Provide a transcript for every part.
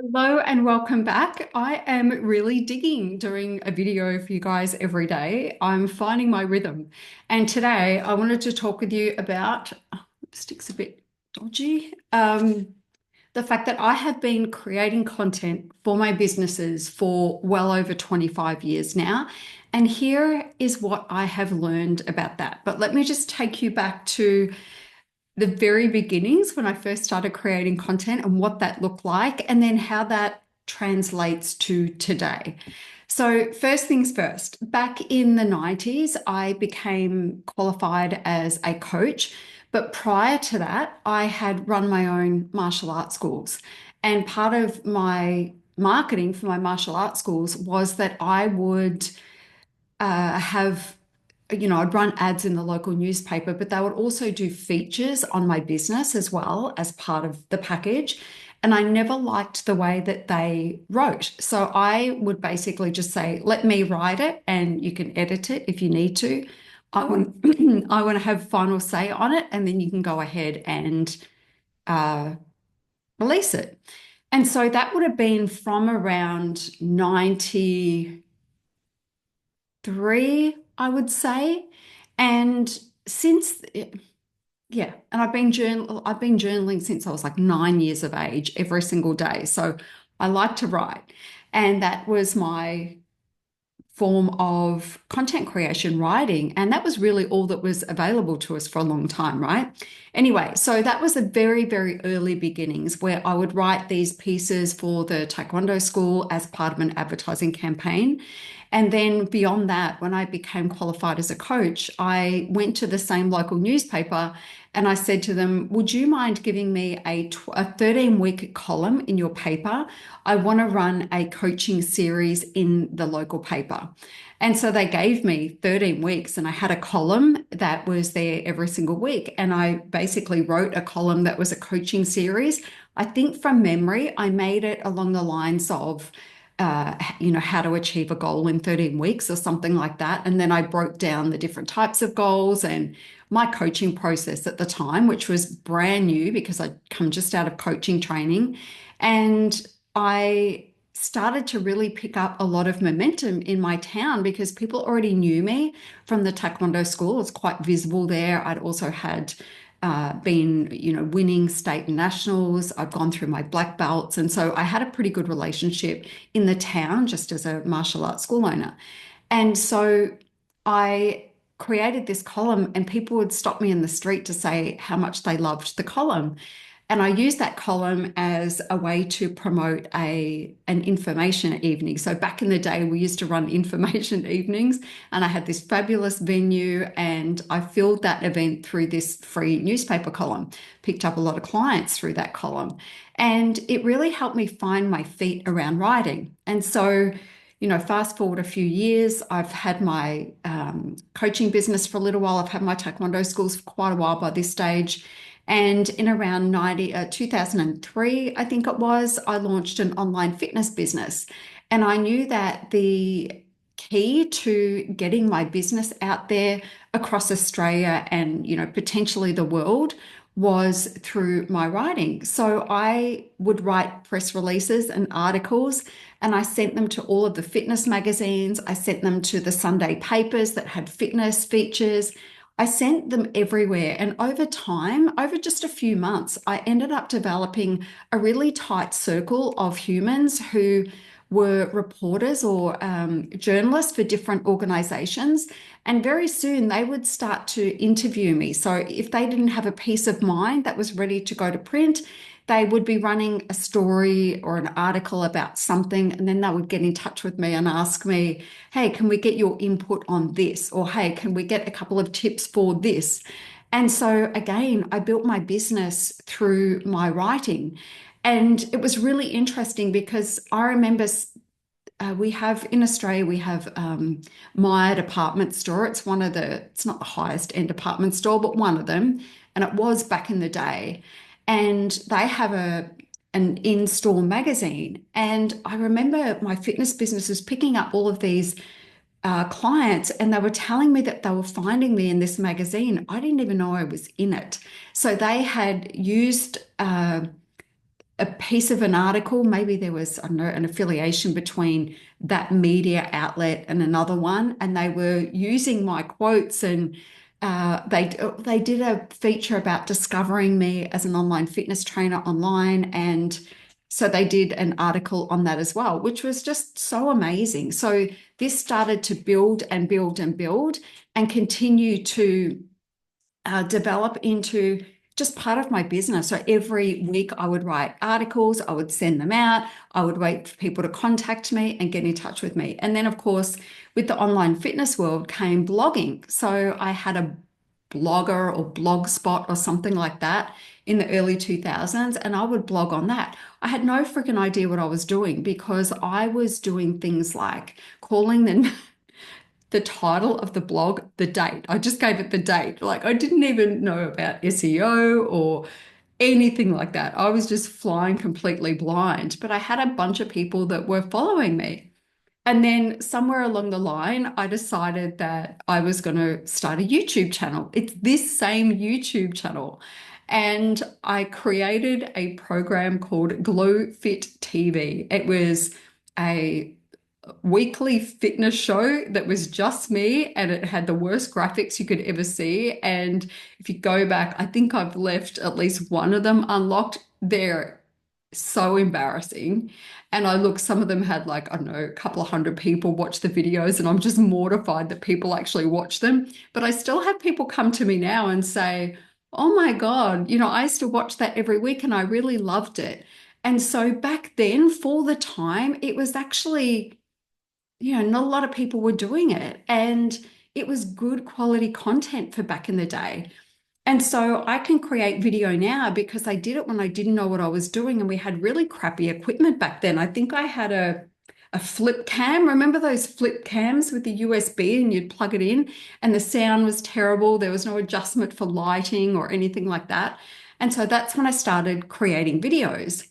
Hello and welcome back. I am really digging doing a video for you guys every day. I'm finding my rhythm. And today I wanted to talk with you about, lipstick's a bit dodgy, the fact that I have been creating content for my businesses for well over 25 years now. And here is what I have learned about that. But let me just take you back to the very beginnings when I first started creating content and what that looked like, and then how that translates to today. So, first things first, back in the 90s, I became qualified as a coach. But prior to that, I had run my own martial arts schools. And part of my marketing for my martial arts schools was that I would have I'd run ads in the local newspaper, but they would also do features on my business as well as part of the package. And I never liked the way that they wrote. So I would basically just say, let me write it and you can edit it if you need to. I want, I want to have final say on it, and then you can go ahead and uh, release it. And so that would have been from around 93, I would say. And since, yeah, and I've been journaling since I was like 9 years of age, every single day. So I like to write. And that was my form of content creation, writing. And that was really all that was available to us for a long time, right? Anyway, so that was the very, very early beginnings where I would write these pieces for the Taekwondo school as part of an advertising campaign. And then beyond that, when I became qualified as a coach, I went to the same local newspaper and I said to them, would you mind giving me a 13-week column in your paper? I want to run a coaching series in the local paper. And so they gave me 13 weeks and I had a column that was there every single week. And I basically wrote a column that was a coaching series. I think from memory, I made it along the lines of, how to achieve a goal in 13 weeks or something like that. And then I broke down the different types of goals and my coaching process at the time, which was brand new because I'd come just out of coaching training. And I started to really pick up a lot of momentum in my town because people already knew me from the Taekwondo school. It's quite visible there. I'd also had been, winning state and nationals. I'd gone through my black belts. And so I had a pretty good relationship in the town just as a martial arts school owner. And so I created this column, and people would stop me in the street to say how much they loved the column. And I used that column as a way to promote an information evening. So back in the day, we used to run information evenings, and I had this fabulous venue, and I filled that event through this free newspaper column, picked up a lot of clients through that column. And it really helped me find my feet around writing. And so, fast forward a few years, I've had my coaching business for a little while. I've had my Taekwondo schools for quite a while by this stage. And in around 2003, I think it was, I launched an online fitness business. And I knew that the key to getting my business out there across Australia and, potentially the world was through my writing. So I would write press releases and articles, and I sent them to all of the fitness magazines. I sent them to the Sunday papers that had fitness features. I sent them everywhere. And over time, over just a few months, I ended up developing a really tight circle of humans who were reporters or journalists for different organizations. And very soon they would start to interview me. So if they didn't have a piece of mind that was ready to go to print, they would be running a story or an article about something, and then they would get in touch with me and ask me, hey, can we get your input on this? Or hey, can we get a couple of tips for this? And so again, I built my business through my writing. And it was really interesting because I remember we have in Australia, we have Myer department store. It's not the highest end department store, but one of them. And it was back in the day. And they have an in-store magazine. And I remember my fitness business was picking up all of these clients, and they were telling me that they were finding me in this magazine. I didn't even know I was in it. So they had used a piece of an article. Maybe there was, I don't know, an affiliation between that media outlet and another one, and they were using my quotes and they did a feature about discovering me as an online fitness trainer online, and so they did an article on that as well, which was just so amazing. So this started to build and build and build and continue to develop into just part of my business. So every week I would write articles, I would send them out, I would wait for people to contact me and get in touch with me. And then, of course, with the online fitness world came blogging. So I had a blogger or blog spot or something like that in the early 2000s, and I would blog on that. I had no freaking idea what I was doing because I was doing things like calling the title of the blog, the date. I just gave it the date. Like I didn't even know about SEO or anything like that. I was just flying completely blind, but I had a bunch of people that were following me. And then somewhere along the line, I decided that I was going to start a YouTube channel. It's this same YouTube channel. And I created a program called Glow Fit TV. It was a weekly fitness show that was just me, and it had the worst graphics you could ever see. And if you go back, I think I've left at least one of them unlocked. They're so embarrassing. And I look, some of them had like, I don't know, a couple of hundred people watch the videos, and I'm just mortified that people actually watch them. But I still have people come to me now and say, oh my God, I used to watch that every week and I really loved it. And so back then, for the time, it was actually not a lot of people were doing it. And it was good quality content for back in the day. And so I can create video now because I did it when I didn't know what I was doing. And we had really crappy equipment back then. I think I had a flip cam. Remember those flip cams with the USB and you'd plug it in and the sound was terrible. There was no adjustment for lighting or anything like that. And so that's when I started creating videos.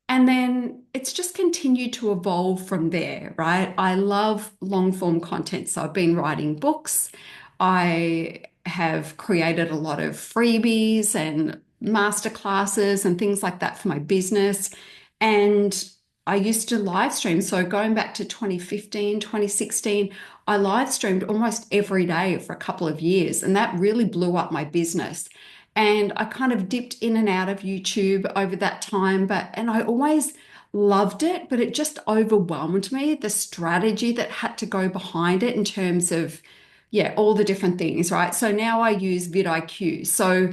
And then it's just continued to evolve from there, right? I love long form content. So I've been writing books. I have created a lot of freebies and masterclasses and things like that for my business. And I used to live stream. So going back to 2015, 2016, I live streamed almost every day for a couple of years. And that really blew up my business. And I kind of dipped in and out of YouTube over that time, and I always loved it, but it just overwhelmed me, the strategy that had to go behind it in terms of, yeah, all the different things, right? So now I use vidIQ. So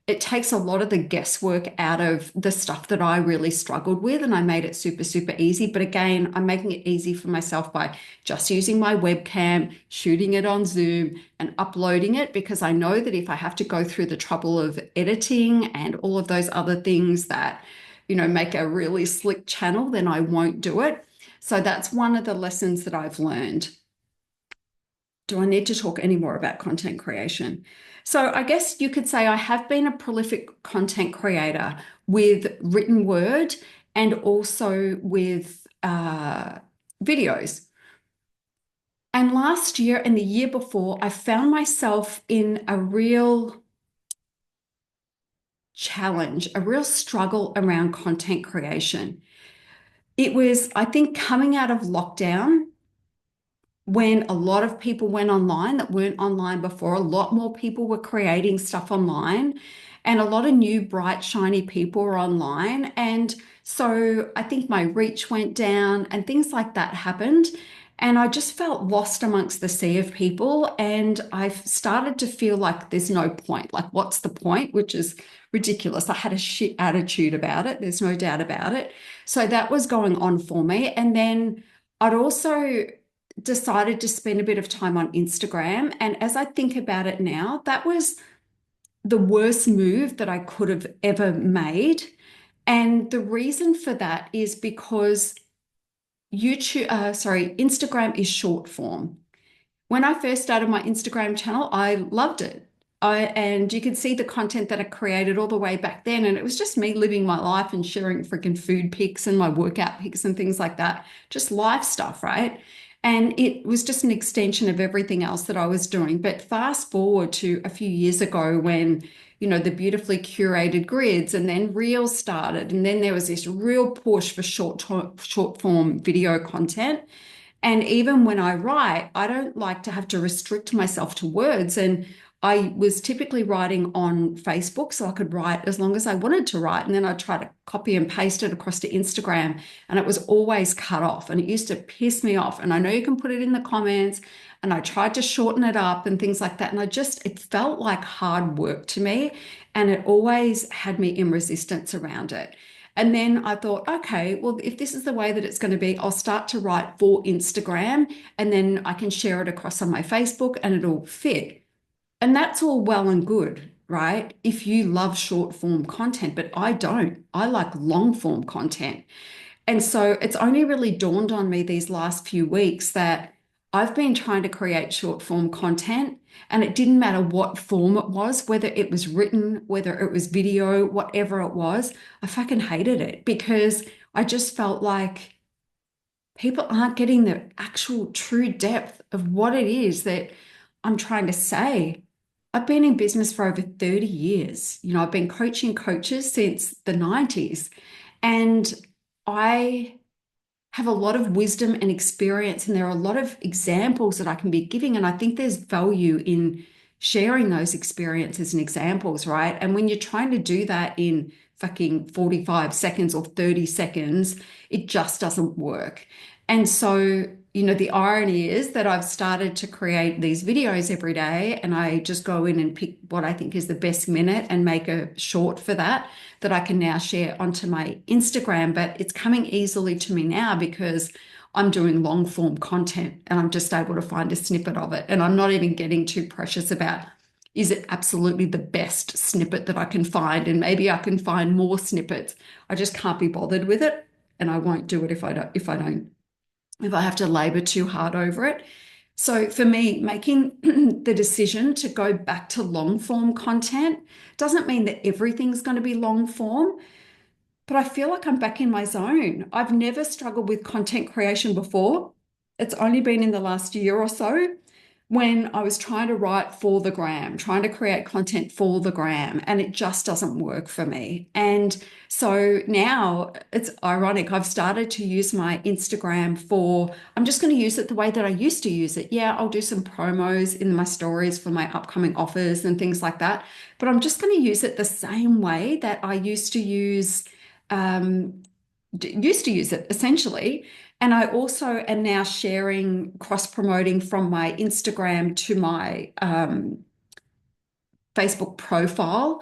it takes a lot of the guesswork out of the stuff that I really struggled with, and I made it super, super easy. But again, I'm making it easy for myself by just using my webcam, shooting it on Zoom, and uploading it, because I know that if I have to go through the trouble of editing and all of those other things that, make a really slick channel, then I won't do it. So that's one of the lessons that I've learned. Do I need to talk any more about content creation? So I guess you could say I have been a prolific content creator with written word and also with videos. And last year and the year before, I found myself in a real challenge, a real struggle around content creation. It was, I think, coming out of lockdown, when a lot of people went online that weren't online before. A lot more people were creating stuff online, and a lot of new, bright, shiny people were online. And so I think my reach went down and things like that happened. And I just felt lost amongst the sea of people. And I've started to feel like there's no point. Like, what's the point? Which is ridiculous. I had a shit attitude about it. There's no doubt about it. So that was going on for me. And then I'd also decided to spend a bit of time on Instagram. And as I think about it now, that was the worst move that I could have ever made. And the reason for that is because Instagram is short form. When I first started my Instagram channel, I loved it. And you could see the content that I created all the way back then. And it was just me living my life and sharing freaking food pics and my workout pics and things like that. Just life stuff, right? And it was just an extension of everything else that I was doing. But fast forward to a few years ago when the beautifully curated grids, and then Reels started, and then there was this real push for short form video content. And even when I write, I don't like to have to restrict myself to words. And I was typically writing on Facebook, so I could write as long as I wanted to write. And then I'd try to copy and paste it across to Instagram, and it was always cut off. And it used to piss me off. And I know you can put it in the comments, and I tried to shorten it up and things like that. And it felt like hard work to me. And it always had me in resistance around it. And then I thought, okay, well, if this is the way that it's going to be, I'll start to write for Instagram, and then I can share it across on my Facebook and it'll fit. And that's all well and good, right? If you love short form content, but I don't. I like long form content. And so it's only really dawned on me these last few weeks that I've been trying to create short form content, and it didn't matter what form it was, whether it was written, whether it was video, whatever it was. I fucking hated it because I just felt like people aren't getting the actual true depth of what it is that I'm trying to say. I've been in business for over 30 years. I've been coaching coaches since the 90s, and I have a lot of wisdom and experience, and there are a lot of examples that I can be giving. And I think there's value in sharing those experiences and examples, right? And when you're trying to do that in fucking 45 seconds or 30 seconds, it just doesn't work. And so, the irony is that I've started to create these videos every day, and I just go in and pick what I think is the best minute and make a short for that I can now share onto my Instagram. But it's coming easily to me now because I'm doing long form content, and I'm just able to find a snippet of it. And I'm not even getting too precious about, is it absolutely the best snippet that I can find? And maybe I can find more snippets. I just can't be bothered with it. And I won't do it if I have to labor too hard over it. So for me, making the decision to go back to long form content doesn't mean that everything's going to be long form, but I feel like I'm back in my zone. I've never struggled with content creation before. It's only been in the last year or so when I was trying to write for the gram, trying to create content for the gram, and it just doesn't work for me. And so now it's ironic. I've started to use my Instagram I'm just going to use it the way that I used to use it. Yeah, I'll do some promos in my stories for my upcoming offers and things like that. But I'm just going to use it the same way that I used to use it essentially. And I also am now sharing, cross promoting from my Instagram to my Facebook profile.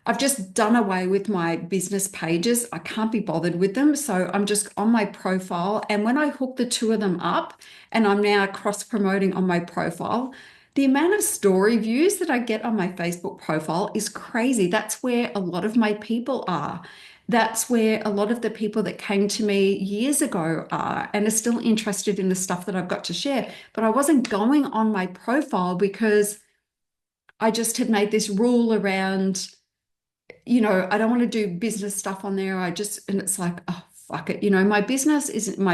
I've just done away with my business pages. I can't be bothered with them. So I'm just on my profile. And when I hook the two of them up and I'm now cross promoting on my profile, the amount of story views that I get on my Facebook profile is crazy. That's where a lot of my people are. That's where a lot of the people that came to me years ago are and are still interested in the stuff that I've got to share. But I wasn't going on my profile because I just had made this rule around, I don't want to do business stuff on there. And it's like, oh, fuck it. My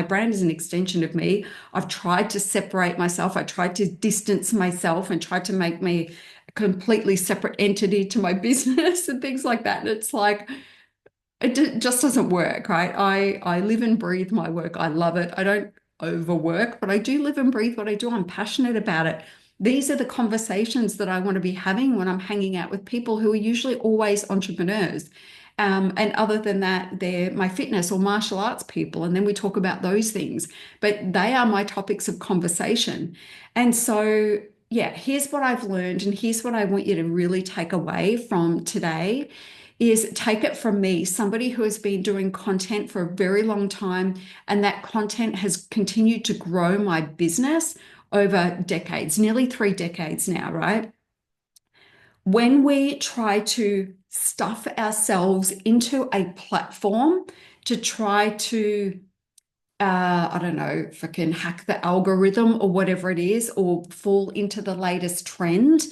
brand is an extension of me. I've tried to separate myself. I tried to distance myself and tried to make me a completely separate entity to my business and things like that. And it's like, just doesn't work, right? I live and breathe my work. I love it. I don't overwork, but I do live and breathe what I do. I'm passionate about it. These are the conversations that I want to be having when I'm hanging out with people who are usually always entrepreneurs. And other than that, they're my fitness or martial arts people. And then we talk about those things, but they are my topics of conversation. And so, yeah, here's what I've learned. And here's what I want you to really take away from today is take it from me, somebody who has been doing content for a very long time, and that content has continued to grow my business over decades, nearly 3 decades now, right? When we try to stuff ourselves into a platform to try to, I don't know, fucking hack the algorithm or whatever it is, or fall into the latest trend,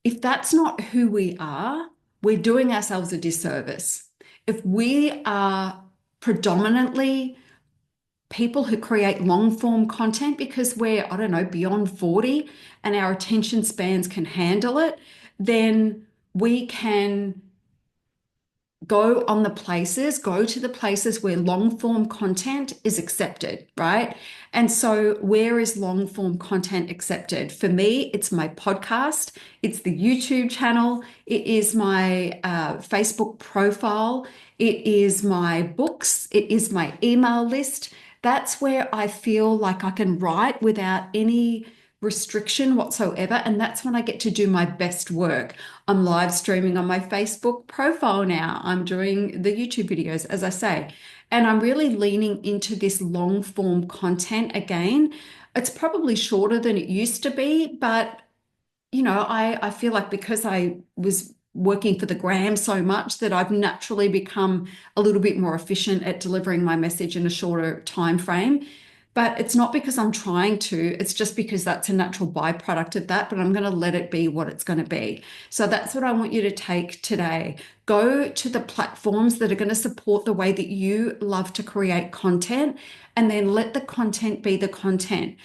if that's not who we are, we're doing ourselves a disservice. If we are predominantly people who create long form content because we're, I don't know, beyond 40 and our attention spans can handle it, then we can go to the places where long form content is accepted, right? And so, where is long form content accepted? For me, it's my podcast, it's the YouTube channel, it is my Facebook profile, it is my books, it is my email list. That's where I feel like I can write without any restriction whatsoever. And that's when I get to do my best work. I'm live streaming on my Facebook profile now. I'm doing the YouTube videos, as I say. And I'm really leaning into this long form content again. It's probably shorter than it used to be, but I feel like because I was working for the gram so much that I've naturally become a little bit more efficient at delivering my message in a shorter time frame. But it's not because I'm trying to, it's just because that's a natural byproduct of that. But I'm going to let it be what it's going to be. So that's what I want you to take today. Go to the platforms that are going to support the way that you love to create content, and then let the content be the content.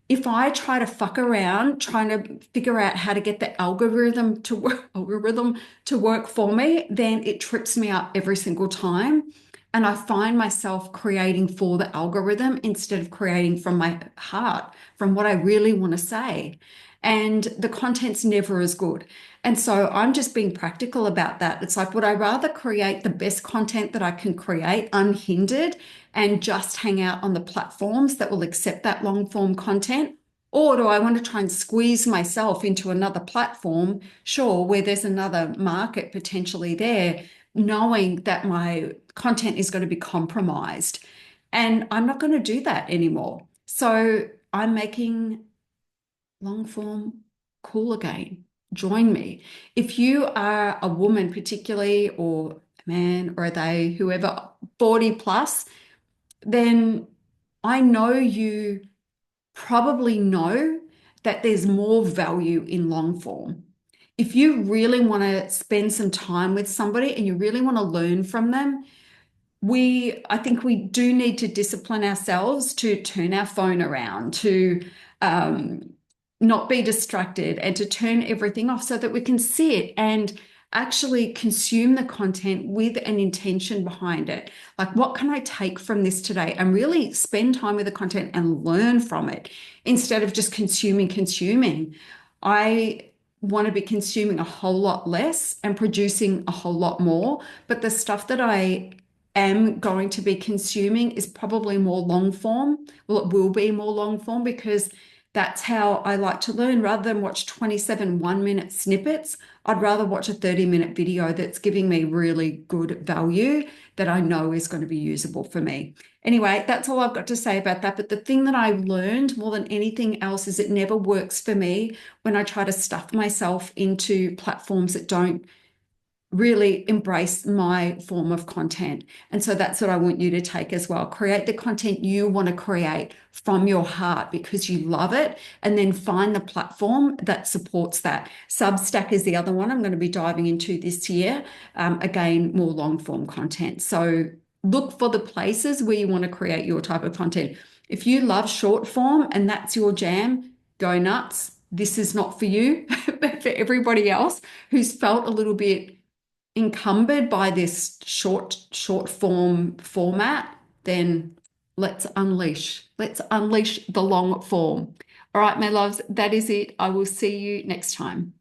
If I try to fuck around trying to figure out how to get the algorithm to work for me, then it trips me up every single time. And I find myself creating for the algorithm instead of creating from my heart, from what I really want to say. And the content's never as good. And so I'm just being practical about that. It's like, would I rather create the best content that I can create unhindered and just hang out on the platforms that will accept that long form content? Or do I want to try and squeeze myself into another platform, sure, where there's another market potentially there, knowing that my content is going to be compromised? And I'm not going to do that anymore. So I'm making long form cool again. Join me. If you are a woman, particularly, or a man, or a they, whoever, 40 plus, then I know you probably know that there's more value in long form. If you really want to spend some time with somebody and you really want to learn from them, I think we do need to discipline ourselves to turn our phone around, to um, not be distracted, and to turn everything off so that we can sit and actually consume the content with an intention behind it. Like, what can I take from this today? And really spend time with the content and learn from it instead of just consuming. I want to be consuming a whole lot less and producing a whole lot more. But the stuff that I am going to be consuming is probably more long form. Well, it will be more long form because that's how I like to learn. Rather than watch 27 1-minute snippets, I'd rather watch a 30-minute video that's giving me really good value that I know is going to be usable for me. Anyway, that's all I've got to say about that. But the thing that I learned more than anything else is it never works for me when I try to stuff myself into platforms that don't really embrace my form of content. And so that's what I want you to take as well. Create the content you want to create from your heart because you love it, and then find the platform that supports that. Substack is the other one I'm going to be diving into this year. Again, more long form content. So look for the places where you want to create your type of content. If you love short form and that's your jam, go nuts. This is not for you, but for everybody else who's felt a little bit encumbered by this short form format, then let's unleash the long form. All right, my loves, that is it. I will see you next time.